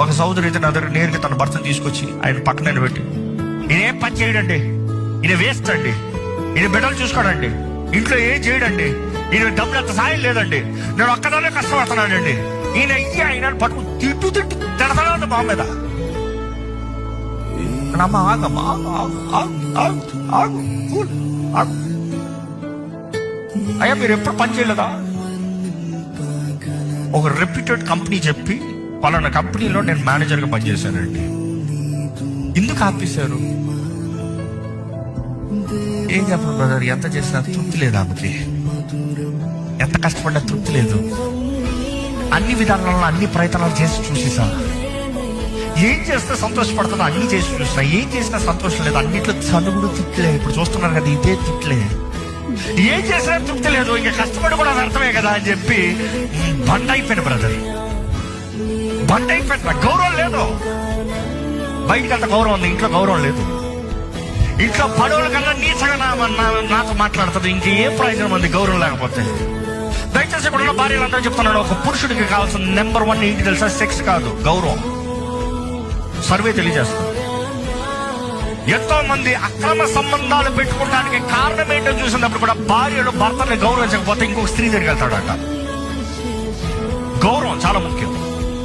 ఒక సోదరు అయితే నా దగ్గర నేరుగా తన భర్తను తీసుకొచ్చి ఆయన పక్కన పెట్టి, ఈయనేం పని చేయడండి, ఈయన వేస్ట్ అండి, ఈయన బిడ్డలు చూసుకోడండి, ఇంట్లో ఏం చేయడండి, ఈయన డబ్బులు అంత సాయం లేదండి, నేను ఒక్కదానే కష్టపడుతున్నానండి, ఈయన ఆయన పట్టుకు తిట్టు తిడతానే ఉంది మా మీద. అమ్మ ఆగమ్మా, అయ్యా మీరు ఎప్పుడు పని చేయలేదా? ఒక రెప్యూటెడ్ కంపెనీ చెప్పి పలానా కంపెనీలో నేను మేనేజర్గా పనిచేశానండి. ఎందుకు ఆపేశారు? ఏం చెప్పండి బ్రదర్, ఎంత చేసినా తృప్తి లేదు ఆమెకి, ఎంత కష్టపడినా తృప్తి లేదు. అన్ని విధానాల్లో అన్ని ప్రయత్నాలు చేసి చూసేసా, ఏం చేస్తే సంతోషపడుతుందో అన్ని చేసి చూసినా, ఏం చేసినా సంతోషం లేదు. అన్నిట్లో చదువుడు తిట్లే, ఇప్పుడు చూస్తున్నారు కదా ఇదే తిట్లే, ఏం చేసినా తృప్తి లేదు, ఇంకా కష్టపడి కూడా వ్యర్థమే కదా అని చెప్పి బండ్ అయిపోయిన బ్రదర్, బండ్ అయిపోయిన. గౌరవం లేదు, బయటికి అంత గౌరవం ఉంది, ఇంట్లో గౌరవం లేదు. ఇంట్లో పడవల కన్నా నీచగా నాతో మాట్లాడుతుంది, ఇంకేం ప్రయోజనం ఉంది గౌరవం లేకపోతే. దయచేసి ఇక్కడ ఉన్న భార్యలందరూ చెప్తున్నాడు, ఒక పురుషుడికి కావాల్సిన నెంబర్ 1 ఏంటి తెలుసా? సెక్స్ కాదు, గౌరవం. సర్వే తెలియజేస్తుంది, ఎంతో మంది అక్రమ సంబంధాలు పెట్టుకోవడానికి కారణం ఏంటో చూసినప్పుడు కూడా భార్యలు భర్తని గౌరవించకపోతే ఇంకొక స్త్రీ దగ్గరికి వెళ్తాడట. గౌరవం చాలా ముఖ్యం.